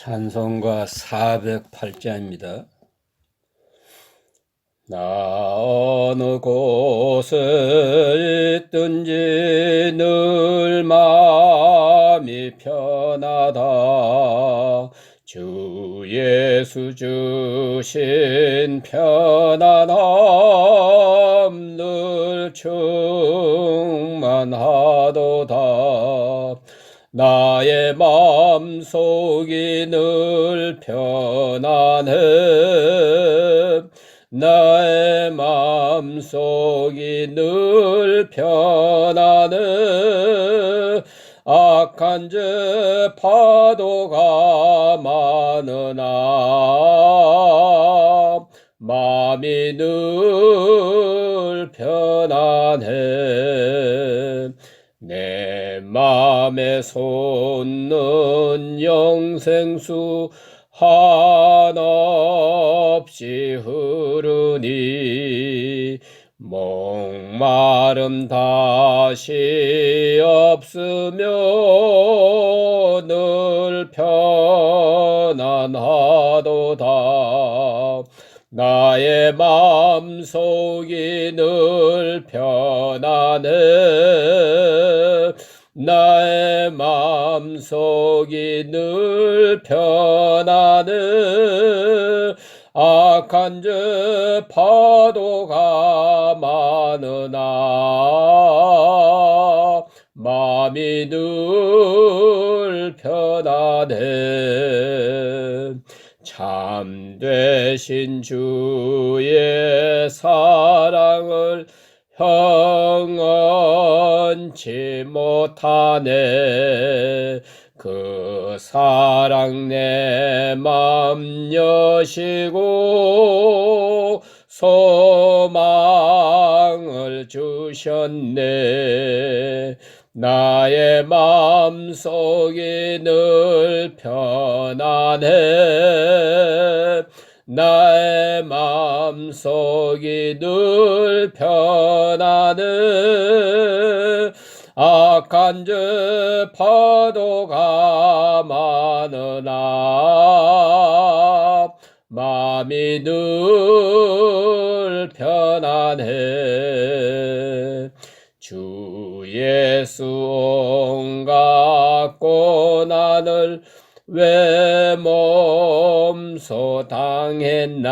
찬송가 408자입니다. 나 어느 곳에 있든지 늘 마음이 편하다. 주 예수 주신 편안함 늘 충만하도다. 나의 마음속이 늘 편안해. 나의 마음속이 늘 편안해. 악한 죄 파도가 많으나 마음이 늘 편안해. 내 맘에 솟는 영생수 한없이 흐르니 목마름 다시 없으며 늘 편안하도다. 나의 마음속이 늘 편안해. 나의 마음속이 늘 편안해. 악한 죄 파도가 많으나 마음이 늘 편안해. 참되신 주의 사랑을 형언치 못하네. 그 사랑 내 맘 여시고 소망을 주셨네. 나의 마음속이 늘 편안해. 나의 마음속이 늘 편안해. 악한 죄 파도가 많으나 마음이 늘 편안해. 주 예수 온갖 고난을 왜 몸소 당했나.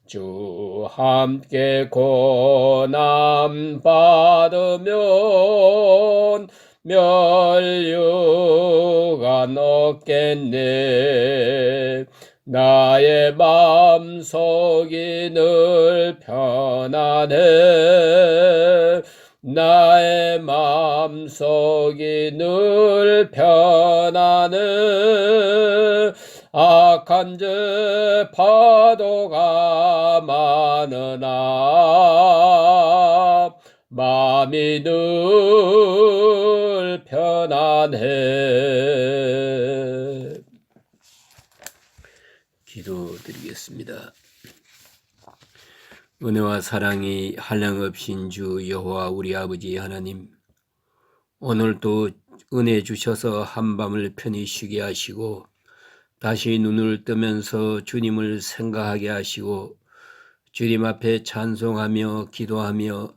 주 함께 고난 받으면 멸류가 없겠네. 나의 마음속이 늘 편안해. 나의 마음속이 늘 편안해. 악한 죄 파도가 많으나 마음이 늘 편안해. 기도드리겠습니다. 은혜와 사랑이 한량없신 주 여호와 우리 아버지 하나님, 오늘도 은혜 주셔서 한밤을 편히 쉬게 하시고 다시 눈을 뜨면서 주님을 생각하게 하시고 주님 앞에 찬송하며 기도하며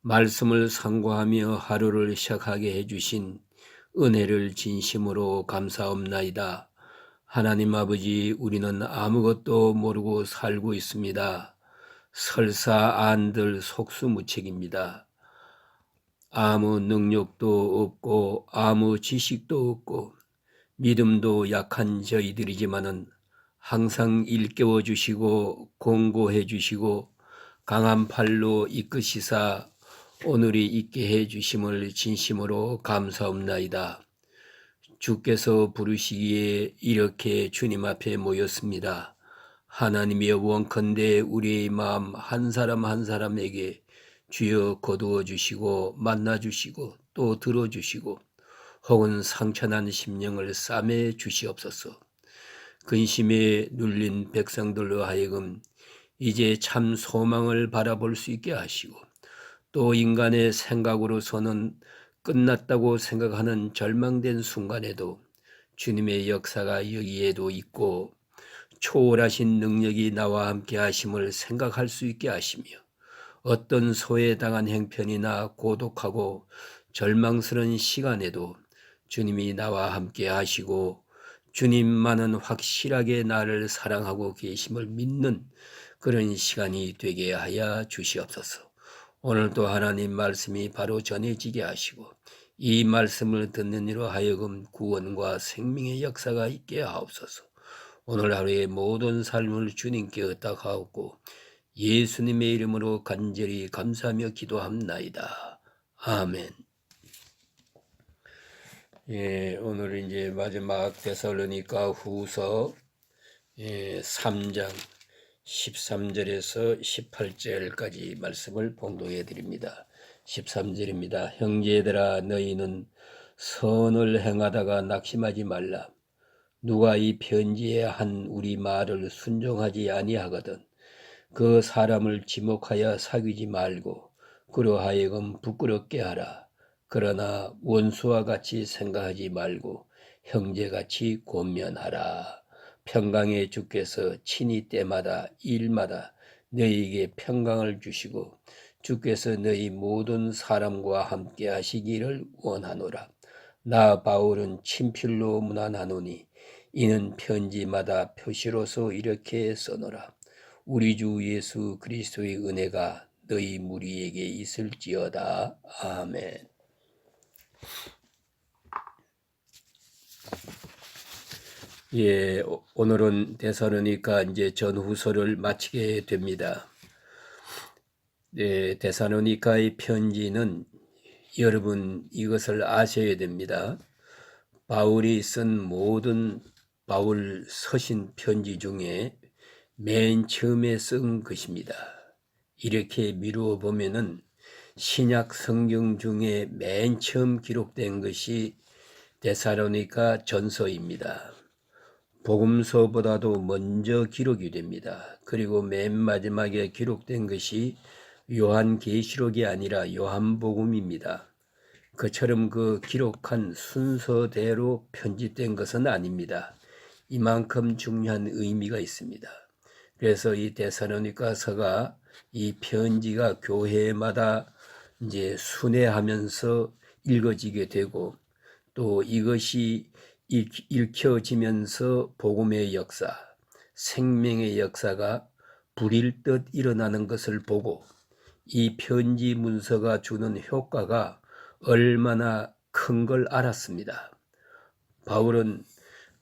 말씀을 상고하며 하루를 시작하게 해주신 은혜를 진심으로 감사옵나이다. 하나님 아버지, 우리는 아무것도 모르고 살고 있습니다. 설사 안들 속수무책입니다. 아무 능력도 없고 아무 지식도 없고 믿음도 약한 저희들이지만은 항상 일깨워 주시고 공고해 주시고 강한 팔로 이끄시사 오늘이 있게 해 주심을 진심으로 감사옵나이다. 주께서 부르시기에 이렇게 주님 앞에 모였습니다. 하나님이여, 원컨대 우리의 마음 한 사람 한 사람에게 주여 거두어 주시고 만나 주시고 또 들어 주시고 혹은 상처난 심령을 싸매 주시옵소서. 근심에 눌린 백성들로 하여금 이제 참 소망을 바라볼 수 있게 하시고 또 인간의 생각으로서는 끝났다고 생각하는 절망된 순간에도 주님의 역사가 여기에도 있고 초월하신 능력이 나와 함께 하심을 생각할 수 있게 하시며 어떤 소외당한 형편이나 고독하고 절망스러운 시간에도 주님이 나와 함께 하시고 주님만은 확실하게 나를 사랑하고 계심을 믿는 그런 시간이 되게 하여 주시옵소서. 오늘도 하나님 말씀이 바로 전해지게 하시고 이 말씀을 듣는 이로 하여금 구원과 생명의 역사가 있게 하옵소서. 오늘 하루의 모든 삶을 주님께 의탁하옵고 예수님의 이름으로 간절히 감사하며 기도합나이다. 아멘. 오늘 이제 마지막 데살로니가 후서 3장 13절에서 18절까지 말씀을 봉독해 드립니다. 13절입니다. 형제들아 너희는 선을 행하다가 낙심하지 말라. 누가 이 편지에 한 우리 말을 순종하지 아니하거든 그 사람을 지목하여 사귀지 말고 그로 하여금 부끄럽게 하라. 그러나 원수와 같이 생각하지 말고 형제같이 권면하라. 평강의 주께서 친히 때마다 일마다 너희에게 평강을 주시고 주께서 너희 모든 사람과 함께 하시기를 원하노라. 나 바울은 친필로 문안하노니 이는 편지마다 표시로서 이렇게 써노라. 우리 주 예수 그리스도의 은혜가 너희 무리에게 있을지어다. 아멘. 오늘은 데살로니가 이제 전후서를 마치게 됩니다. 데살로니가의 편지는 여러분 이것을 아셔야 됩니다. 바울이 쓴 모든 바울 서신 편지 중에 맨 처음에 쓴 것입니다. 이렇게 미루어 보면은 신약 성경 중에 맨 처음 기록된 것이 데살로니가 전서입니다. 복음서보다도 먼저 기록이 됩니다. 그리고 맨 마지막에 기록된 것이 요한계시록이 아니라 요한복음입니다. 그처럼 그 기록한 순서대로 편집된 것은 아닙니다. 이만큼 중요한 의미가 있습니다. 그래서 이 데살로니가서가 이 편지가 교회마다 이제 순회하면서 읽어지게 되고 또 이것이 읽혀지면서 복음의 역사, 생명의 역사가 불일 듯 일어나는 것을 보고 이 편지 문서가 주는 효과가 얼마나 큰 걸 알았습니다. 바울은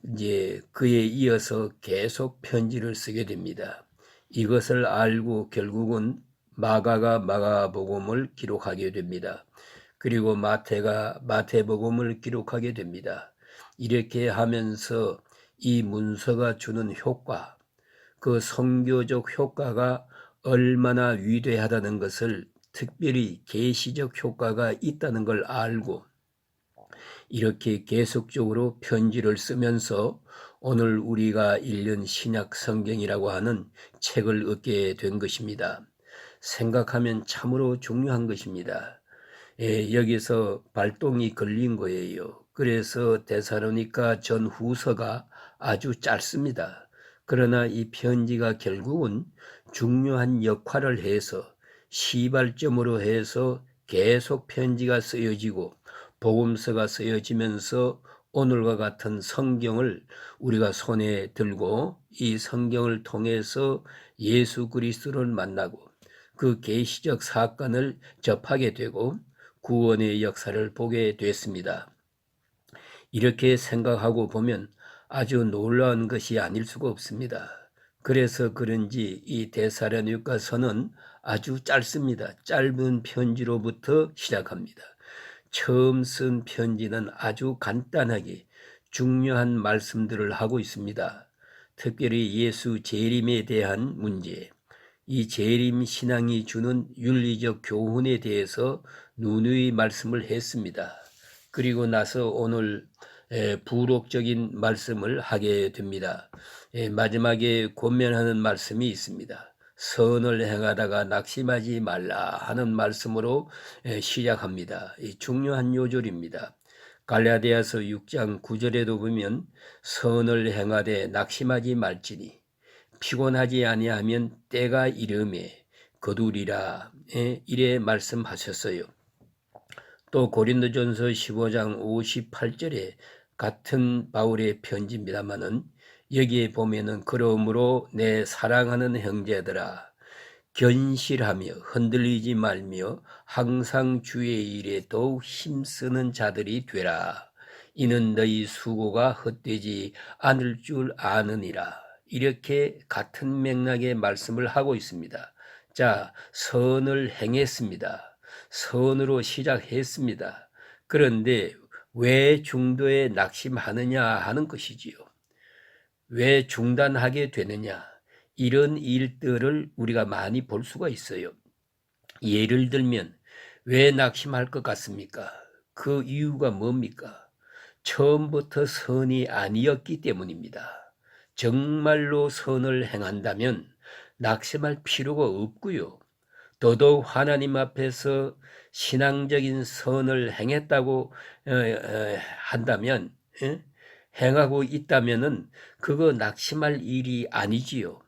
이제 그에 이어서 계속 편지를 쓰게 됩니다. 이것을 알고 결국은 마가가 마가복음을 기록하게 됩니다. 그리고 마태가 마태복음을 기록하게 됩니다. 이렇게 하면서 이 문서가 주는 효과, 그 선교적 효과가 얼마나 위대하다는 것을 특별히 계시적 효과가 있다는 걸 알고 이렇게 계속적으로 편지를 쓰면서 오늘 우리가 읽는 신약 성경이라고 하는 책을 얻게 된 것입니다. 생각하면 참으로 중요한 것입니다. 여기서 발동이 걸린 거예요. 그래서 데살로니가 전후서가 아주 짧습니다. 그러나 이 편지가 결국은 중요한 역할을 해서 시발점으로 해서 계속 편지가 쓰여지고 복음서가 쓰여지면서 오늘과 같은 성경을 우리가 손에 들고 이 성경을 통해서 예수 그리스도를 만나고 그 계시적 사건을 접하게 되고 구원의 역사를 보게 됐습니다. 이렇게 생각하고 보면 아주 놀라운 것이 아닐 수가 없습니다. 그래서 그런지 이 데살로니가서는 아주 짧습니다. 짧은 편지로부터 시작합니다. 처음 쓴 편지는 아주 간단하게 중요한 말씀들을 하고 있습니다. 특별히 예수 재림에 대한 문제, 이 재림 신앙이 주는 윤리적 교훈에 대해서 누누이 말씀을 했습니다. 그리고 나서 오늘 부록적인 말씀을 하게 됩니다. 마지막에 권면하는 말씀이 있습니다. 선을 행하다가 낙심하지 말라 하는 말씀으로 시작합니다. 이 중요한 요절입니다. 갈라디아서 6장 9절에도 보면 선을 행하되 낙심하지 말지니 피곤하지 아니하면 때가 이름에 거두리라 이래 말씀하셨어요. 또 고린도전서 15장 58절에 같은 바울의 편지입니다마는 여기에 보면은 그러므로 내 사랑하는 형제들아 견실하며 흔들리지 말며 항상 주의 일에 더욱 힘쓰는 자들이 되라. 이는 너희 수고가 헛되지 않을 줄 아느니라. 이렇게 같은 맥락의 말씀을 하고 있습니다. 자, 선을 행했습니다. 선으로 시작했습니다. 그런데 왜 중도에 낙심하느냐 하는 것이지요. 왜 중단하게 되느냐? 이런 일들을 우리가 많이 볼 수가 있어요. 예를 들면 왜 낙심할 것 같습니까? 그 이유가 뭡니까? 처음부터 선이 아니었기 때문입니다. 정말로 선을 행한다면 낙심할 필요가 없고요. 더더욱 하나님 앞에서 신앙적인 선을 행했다고 한다면 행하고 있다면은 그거 낙심할 일이 아니지요.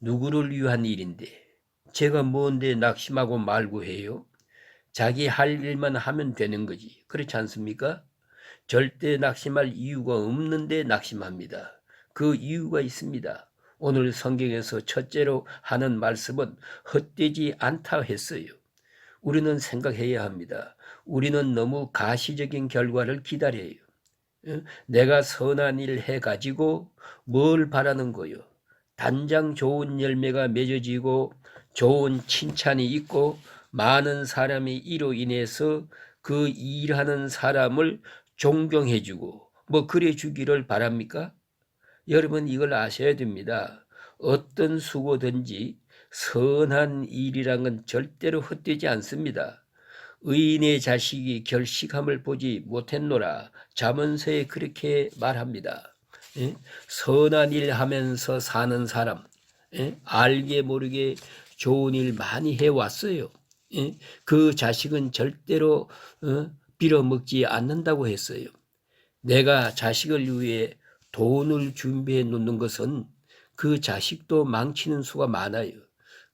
누구를 위한 일인데 제가 뭔데 낙심하고 말고 해요? 자기 할 일만 하면 되는 거지. 그렇지 않습니까? 절대 낙심할 이유가 없는데 낙심합니다. 그 이유가 있습니다. 오늘 성경에서 첫째로 하는 말씀은 헛되지 않다 했어요. 우리는 생각해야 합니다. 우리는 너무 가시적인 결과를 기다려요. 내가 선한 일 해가지고 뭘 바라는 거요? 단장 좋은 열매가 맺어지고 좋은 칭찬이 있고 많은 사람이 이로 인해서 그 일하는 사람을 존경해주고 뭐 그래 주기를 바랍니까? 여러분 이걸 아셔야 됩니다. 어떤 수고든지 선한 일이란 건 절대로 헛되지 않습니다. 의인의 자식이 결식함을 보지 못했노라. 잠언서에 그렇게 말합니다. 선한 일 하면서 사는 사람, 알게 모르게 좋은 일 많이 해왔어요. 그 자식은 절대로 빌어먹지 않는다고 했어요. 내가 자식을 위해 돈을 준비해 놓는 것은 그 자식도 망치는 수가 많아요.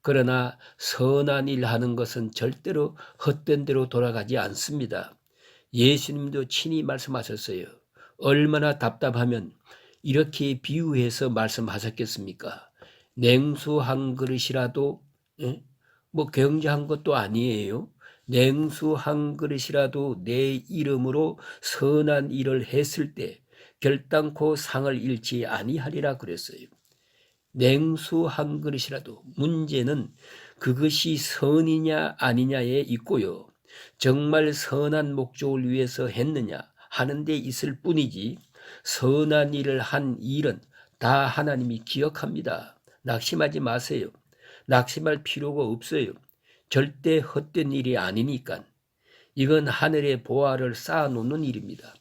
그러나 선한 일 하는 것은 절대로 헛된 대로 돌아가지 않습니다. 예수님도 친히 말씀하셨어요. 얼마나 답답하면 이렇게 비유해서 말씀하셨겠습니까? 냉수 한 그릇이라도 뭐 경제한 것도 아니에요. 냉수 한 그릇이라도 내 이름으로 선한 일을 했을 때 결단코 상을 잃지 아니하리라 그랬어요. 냉수 한 그릇이라도 문제는 그것이 선이냐 아니냐에 있고요. 정말 선한 목적을 위해서 했느냐 하는 데 있을 뿐이지 선한 일을 한 일은 다 하나님이 기억합니다. 낙심하지 마세요. 낙심할 필요가 없어요. 절대 헛된 일이 아니니까. 이건 하늘의 보화를 쌓아놓는 일입니다.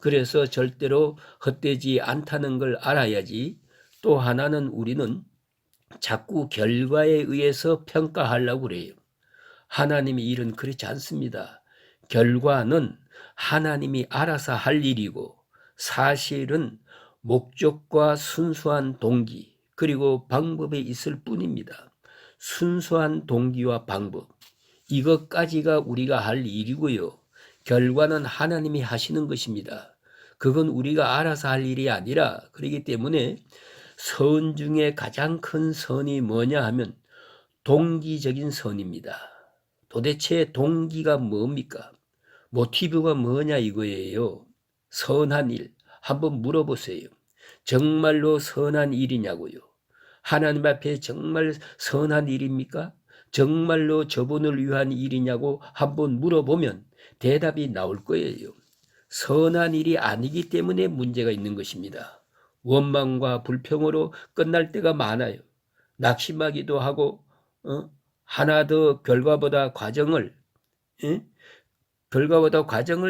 그래서 절대로 헛되지 않다는 걸 알아야지. 또 하나는 우리는 자꾸 결과에 의해서 평가하려고 그래요. 하나님의 일은 그렇지 않습니다. 결과는 하나님이 알아서 할 일이고 사실은 목적과 순수한 동기 그리고 방법에 있을 뿐입니다. 순수한 동기와 방법 이것까지가 우리가 할 일이고요. 결과는 하나님이 하시는 것입니다. 그건 우리가 알아서 할 일이 아니라 그렇기 때문에 선 중에 가장 큰 선이 뭐냐 하면 동기적인 선입니다. 도대체 동기가 뭡니까? 모티브가 뭐냐 이거예요. 선한 일 한번 물어보세요. 정말로 선한 일이냐고요. 하나님 앞에 정말 선한 일입니까? 정말로 저분을 위한 일이냐고 한번 물어보면 대답이 나올 거예요. 선한 일이 아니기 때문에 문제가 있는 것입니다. 원망과 불평으로 끝날 때가 많아요. 낙심하기도 하고 하나 더 결과보다 과정을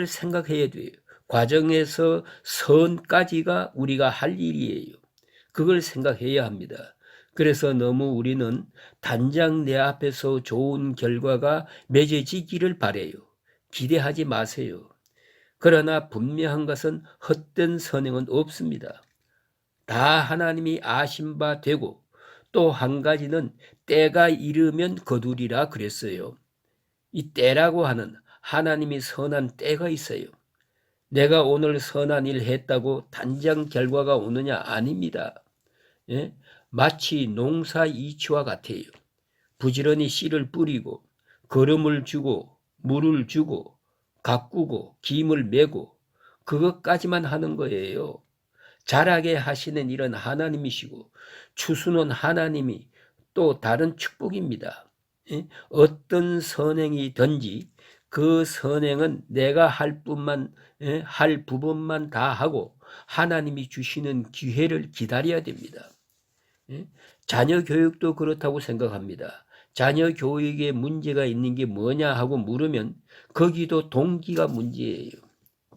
생각해야 돼요. 과정에서 선까지가 우리가 할 일이에요. 그걸 생각해야 합니다. 그래서 너무 우리는 단장 내 앞에서 좋은 결과가 맺어지기를 바라요. 기대하지 마세요. 그러나 분명한 것은 헛된 선행은 없습니다. 다 하나님이 아신 바 되고, 또 한 가지는 때가 이르면 거두리라 그랬어요. 이 때라고 하는 하나님이 선한 때가 있어요. 내가 오늘 선한 일 했다고 단장 결과가 오느냐? 아닙니다. 예? 마치 농사 이치와 같아요. 부지런히 씨를 뿌리고 거름을 주고 물을 주고 가꾸고 김을 메고 그것까지만 하는 거예요. 자라게 하시는 일은 하나님이시고 추수는 하나님이 또 다른 축복입니다. 예? 어떤 선행이든지 그 선행은 내가 할 부분만 다 하고 하나님이 주시는 기회를 기다려야 됩니다. 예? 자녀 교육도 그렇다고 생각합니다. 자녀 교육에 문제가 있는 게 뭐냐 하고 물으면 거기도 동기가 문제예요.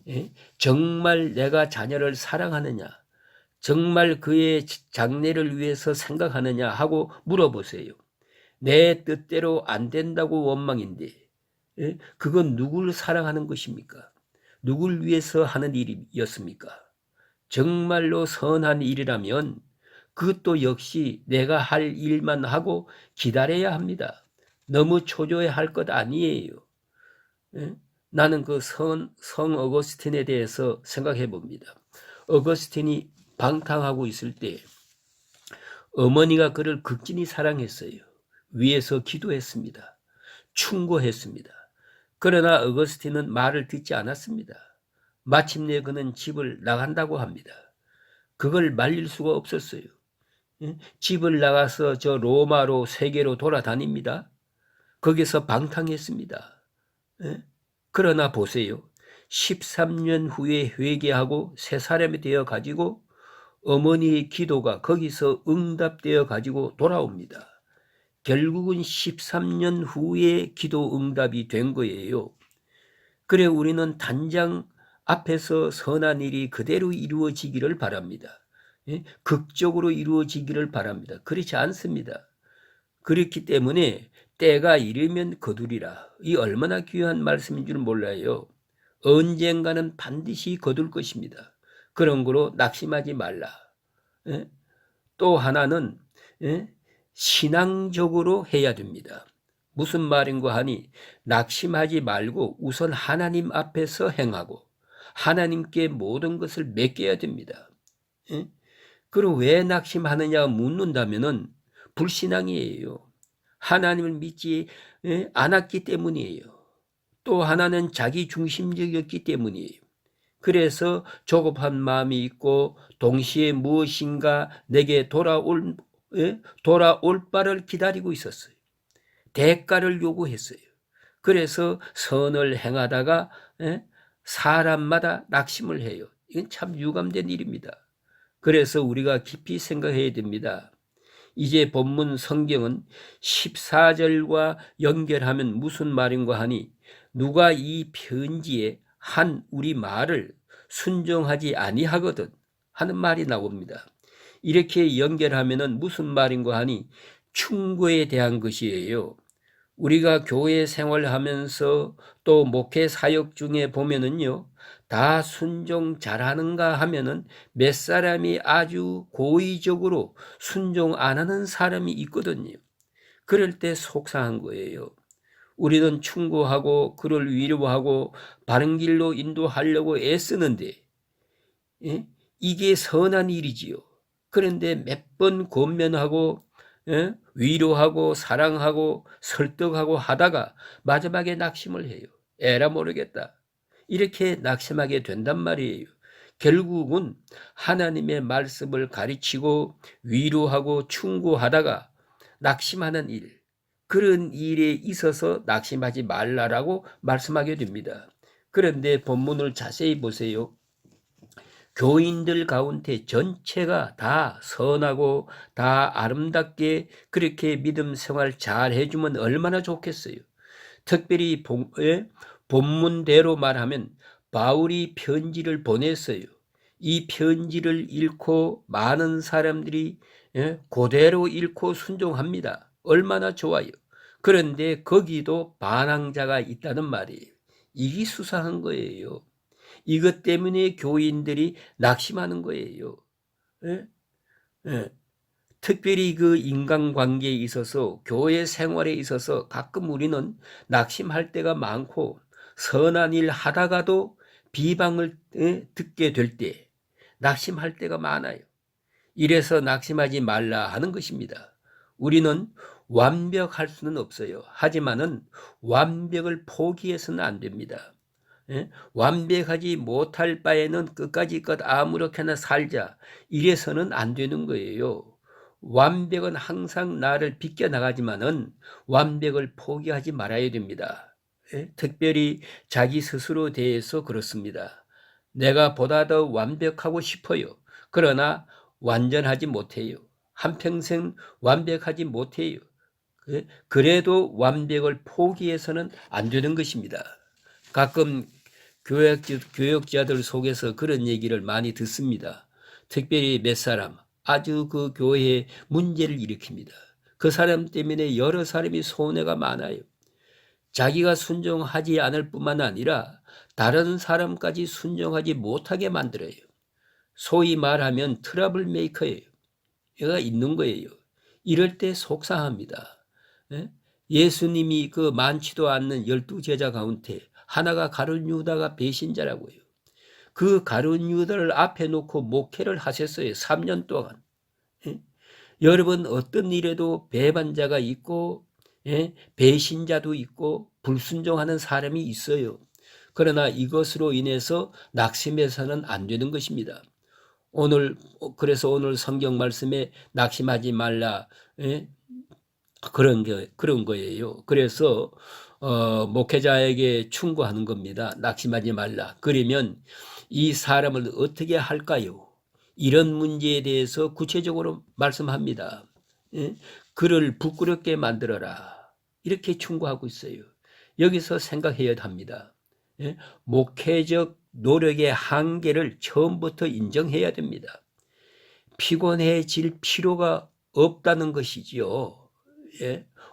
예? 정말 내가 자녀를 사랑하느냐, 정말 그의 장래를 위해서 생각하느냐 하고 물어보세요. 내 뜻대로 안 된다고 원망인데, 예? 그건 누구를 사랑하는 것입니까? 누굴 위해서 하는 일이었습니까? 정말로 선한 일이라면 그것도 역시 내가 할 일만 하고 기다려야 합니다. 너무 초조해할 것 아니에요. 예? 나는 그 성 어거스틴에 대해서 생각해 봅니다. 어거스틴이 방탕하고 있을 때 어머니가 그를 극진히 사랑했어요. 위에서 기도했습니다. 충고했습니다. 그러나 어거스틴은 말을 듣지 않았습니다. 마침내 그는 집을 나간다고 합니다. 그걸 말릴 수가 없었어요. 집을 나가서 저 로마로 세계로 돌아다닙니다. 거기서 방탕했습니다. 그러나 보세요. 13년 후에 회개하고 새 사람이 되어 가지고 어머니의 기도가 거기서 응답되어 가지고 돌아옵니다. 결국은 13년 후에 기도 응답이 된 거예요. 그래 우리는 단장 앞에서 선한 일이 그대로 이루어지기를 바랍니다. 극적으로 이루어지기를 바랍니다. 그렇지 않습니다. 그렇기 때문에 때가 이르면 거두리라. 이 얼마나 귀한 말씀인 줄 몰라요. 언젠가는 반드시 거둘 것입니다. 그런 거로 낙심하지 말라. 또 하나는 신앙적으로 해야 됩니다. 무슨 말인가 하니 낙심하지 말고 우선 하나님 앞에서 행하고 하나님께 모든 것을 맡겨야 됩니다. 그럼 왜 낙심하느냐 묻는다면은 불신앙이에요. 하나님을 믿지 않았기 때문이에요. 또 하나는 자기 중심적이었기 때문이에요. 그래서 조급한 마음이 있고 동시에 무엇인가 내게 돌아올 바를 기다리고 있었어요. 대가를 요구했어요. 그래서 선을 행하다가 사람마다 낙심을 해요. 이건 참 유감된 일입니다. 그래서 우리가 깊이 생각해야 됩니다. 이제 본문 성경은 14절과 연결하면 무슨 말인가 하니 누가 이 편지에 한 우리 말을 순종하지 아니하거든 하는 말이 나옵니다. 이렇게 연결하면 무슨 말인가 하니 충고에 대한 것이에요. 우리가 교회 생활하면서 또 목회 사역 중에 보면은요, 다 순종 잘하는가 하면은 몇 사람이 아주 고의적으로 순종 안 하는 사람이 있거든요. 그럴 때 속상한 거예요. 우리는 충고하고 그를 위로하고 바른 길로 인도하려고 애쓰는데 이게 선한 일이지요. 그런데 몇 번 권면하고 위로하고 사랑하고 설득하고 하다가 마지막에 낙심을 해요. 에라 모르겠다. 이렇게 낙심하게 된단 말이에요. 결국은 하나님의 말씀을 가르치고 위로하고 충고하다가 낙심하는 일, 그런 일에 있어서 낙심하지 말라라고 말씀하게 됩니다. 그런데 본문을 자세히 보세요. 교인들 가운데 전체가 다 선하고 다 아름답게 그렇게 믿음 생활 잘 해주면 얼마나 좋겠어요. 특별히 본문대로 말하면 바울이 편지를 보냈어요. 이 편지를 읽고 많은 사람들이 그대로 읽고 순종합니다. 얼마나 좋아요. 그런데 거기도 반항자가 있다는 말이에요. 이게 수상한 거예요. 이것 때문에 교인들이 낙심하는 거예요. 예? 예. 특별히 그 인간관계에 있어서 교회 생활에 있어서 가끔 우리는 낙심할 때가 많고 선한 일 하다가도 비방을 듣게 될 때 낙심할 때가 많아요. 이래서 낙심하지 말라 하는 것입니다. 우리는 완벽할 수는 없어요. 하지만은 완벽을 포기해서는 안 됩니다. 완벽하지 못할 바에는 끝까지 것 아무렇게나 살자. 이래서는 안 되는 거예요. 완벽은 항상 나를 비껴나가지만은 완벽을 포기하지 말아야 됩니다. 특별히 자기 스스로 대해서 그렇습니다. 내가 보다 더 완벽하고 싶어요. 그러나 완전하지 못해요. 한평생 완벽하지 못해요. 그래도 완벽을 포기해서는 안 되는 것입니다. 가끔 교역자들 속에서 그런 얘기를 많이 듣습니다. 특별히 몇 사람 아주 그 교회에 문제를 일으킵니다. 그 사람 때문에 여러 사람이 손해가 많아요. 자기가 순종하지 않을 뿐만 아니라 다른 사람까지 순종하지 못하게 만들어요. 소위 말하면 트러블 메이커예요. 얘가 있는 거예요. 이럴 때 속상합니다. 예수님이 그 많지도 않는 12제자 가운데 하나가 가룟 유다가 배신자라고요. 그 가룟 유다를 앞에 놓고 목회를 하셨어요. 3년 동안. 여러분 어떤 일에도 배반자가 있고 배신자도 있고 불순종하는 사람이 있어요. 그러나 이것으로 인해서 낙심해서는 안 되는 것입니다. 그래서 오늘 성경 말씀에 낙심하지 말라 그런 거예요. 그래서 목회자에게 충고하는 겁니다. 낙심하지 말라. 그러면 이 사람을 어떻게 할까요? 이런 문제에 대해서 구체적으로 말씀합니다. 그를 부끄럽게 만들어라. 이렇게 충고하고 있어요. 여기서 생각해야 합니다. 목회적 노력의 한계를 처음부터 인정해야 됩니다. 피곤해질 필요가 없다는 것이지요.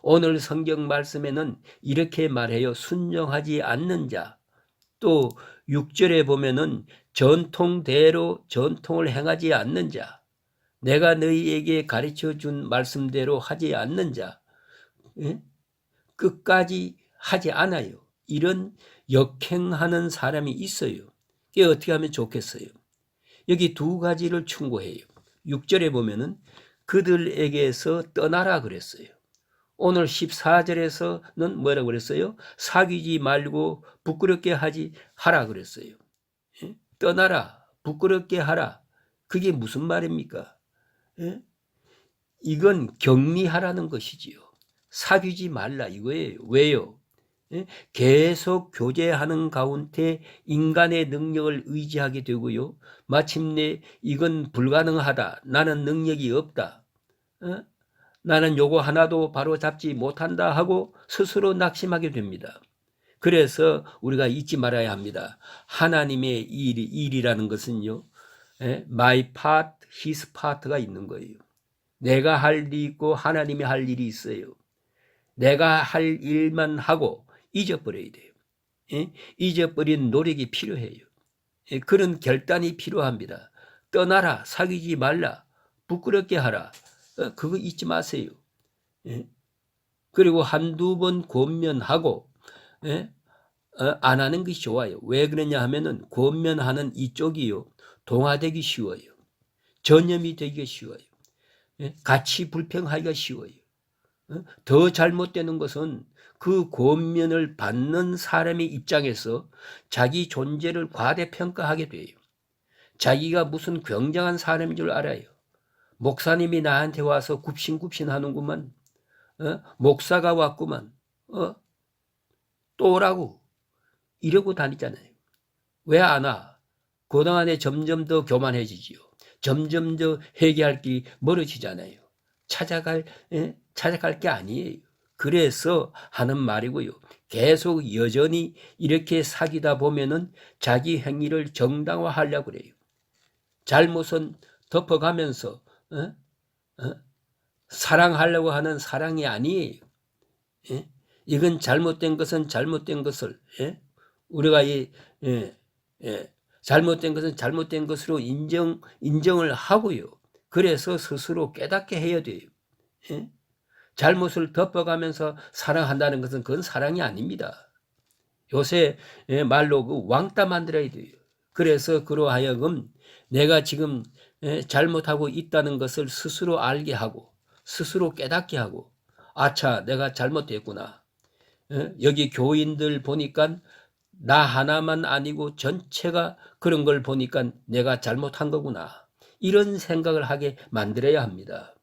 오늘 성경 말씀에는 이렇게 말해요. 순종하지 않는 자. 또 6절에 보면은 전통대로 전통을 행하지 않는 자. 내가 너희에게 가르쳐 준 말씀대로 하지 않는 자. 끝까지 하지 않아요. 이런 역행하는 사람이 있어요. 이게 어떻게 하면 좋겠어요? 여기 두 가지를 충고해요. 6절에 보면은 그들에게서 떠나라 그랬어요. 오늘 14절에서는 뭐라고 그랬어요? 사귀지 말고 부끄럽게 하라 그랬어요. 떠나라, 부끄럽게 하라. 그게 무슨 말입니까? 이건 격리하라는 것이지요. 사귀지 말라 이거예요. 왜요? 계속 교제하는 가운데 인간의 능력을 의지하게 되고요. 마침내 이건 불가능하다. 나는 능력이 없다. 나는 요거 하나도 바로 잡지 못한다 하고 스스로 낙심하게 됩니다. 그래서 우리가 잊지 말아야 합니다. 하나님의 일이라는 것은요. My part, his part가 있는 거예요. 내가 할 일이 있고 하나님이 할 일이 있어요. 내가 할 일만 하고 잊어버려야 돼요. 잊어버린 노력이 필요해요. 그런 결단이 필요합니다. 떠나라, 사귀지 말라, 부끄럽게 하라. 그거 잊지 마세요. 그리고 한두 번 권면하고 안 하는 것이 좋아요. 왜 그러냐 하면은 권면하는 이쪽이요. 동화되기 쉬워요. 전염이 되기가 쉬워요. 같이 불평하기가 쉬워요. 더 잘못되는 것은 그 권면을 받는 사람의 입장에서 자기 존재를 과대평가하게 돼요. 자기가 무슨 굉장한 사람인 줄 알아요. 목사님이 나한테 와서 굽신굽신 하는구만. 목사가 왔구만. 또 오라고. 이러고 다니잖아요. 왜 안 와? 그동안에 점점 더 교만해지지요. 점점 더 회개할 길이 멀어지잖아요. 찾아갈 게 아니에요. 그래서 하는 말이고요. 계속 여전히 이렇게 사귀다 보면은 자기 행위를 정당화하려고 그래요. 잘못은 덮어가면서 사랑하려고 하는 사랑이 아니에요. 이건 잘못된 것은 잘못된 것을 우리가 잘못된 것은 잘못된 것으로 인정을 하고요. 그래서 스스로 깨닫게 해야 돼요. 예? 잘못을 덮어가면서 사랑한다는 것은 그건 사랑이 아닙니다. 요새 말로 그 왕따 만들어야 돼요. 그래서 그러하여금 내가 지금 잘못하고 있다는 것을 스스로 알게 하고 스스로 깨닫게 하고 아차 내가 잘못했구나. 여기 교인들 보니까 나 하나만 아니고 전체가 그런 걸 보니까 내가 잘못한 거구나. 이런 생각을 하게 만들어야 합니다.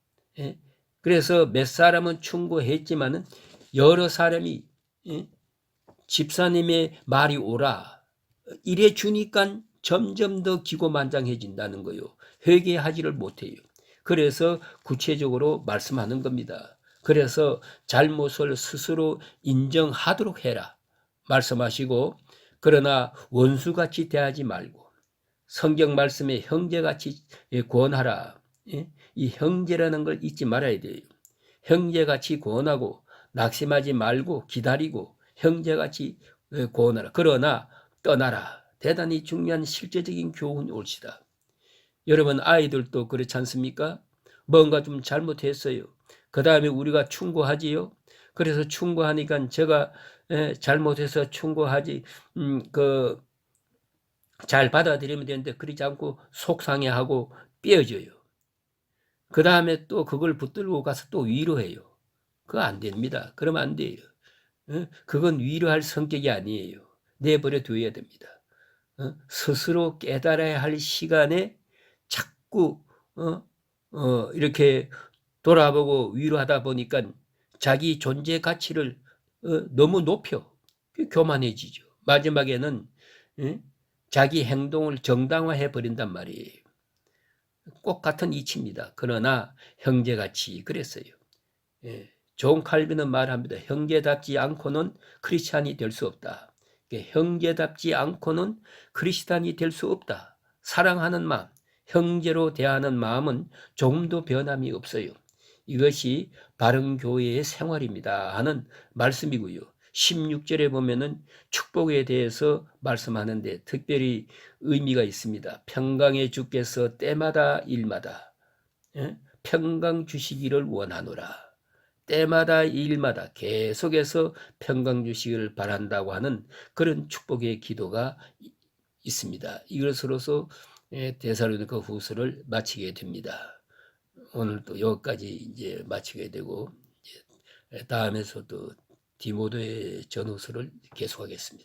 그래서 몇 사람은 충고했지만은 여러 사람이 집사님의 말이 옳아 이래 주니까 점점 더 기고만장해진다는 거요. 회개하지를 못해요. 그래서 구체적으로 말씀하는 겁니다. 그래서 잘못을 스스로 인정하도록 해라 말씀하시고, 그러나 원수같이 대하지 말고 성경 말씀에 형제같이 권하라. 이 형제라는 걸 잊지 말아야 돼요. 형제같이 권하고 낙심하지 말고 기다리고 형제같이 권하라. 그러나 떠나라. 대단히 중요한 실제적인 교훈이 옳시다. 여러분 아이들도 그렇지 않습니까? 뭔가 좀 잘못했어요. 그 다음에 우리가 충고하지요. 그래서 충고하니까 제가 잘못해서 충고하지 잘 받아들이면 되는데 그러지 않고 속상해하고 삐어져요. 그 다음에 또 그걸 붙들고 가서 또 위로해요. 그거 안 됩니다. 그러면 안 돼요. 그건 위로할 성격이 아니에요. 내버려 둬야 됩니다. 스스로 깨달아야 할 시간에 자꾸 이렇게 돌아보고 위로하다 보니까 자기 존재 가치를 너무 높여 교만해지죠. 마지막에는 자기 행동을 정당화해 버린단 말이에요. 꼭 같은 이치입니다. 그러나 형제같이 그랬어요. 존 칼빈은 말합니다. 형제답지 않고는 크리스찬이 될 수 없다. 형제답지 않고는 크리스찬이 될 수 없다. 사랑하는 마음, 형제로 대하는 마음은 조금도 변함이 없어요. 이것이 바른 교회의 생활입니다 하는 말씀이고요. 16절에 보면은 축복에 대해서 말씀하는데 특별히 의미가 있습니다. 평강의 주께서 때마다 일마다 평강 주시기를 원하노라. 때마다 일마다 계속해서 평강 주시기를 바란다고 하는 그런 축복의 기도가 있습니다. 이것으로서 데살로니가 후서를 마치게 됩니다. 오늘 또 여기까지 이제 마치게 되고 다음에서도 디모데 전후서를 계속하겠습니다.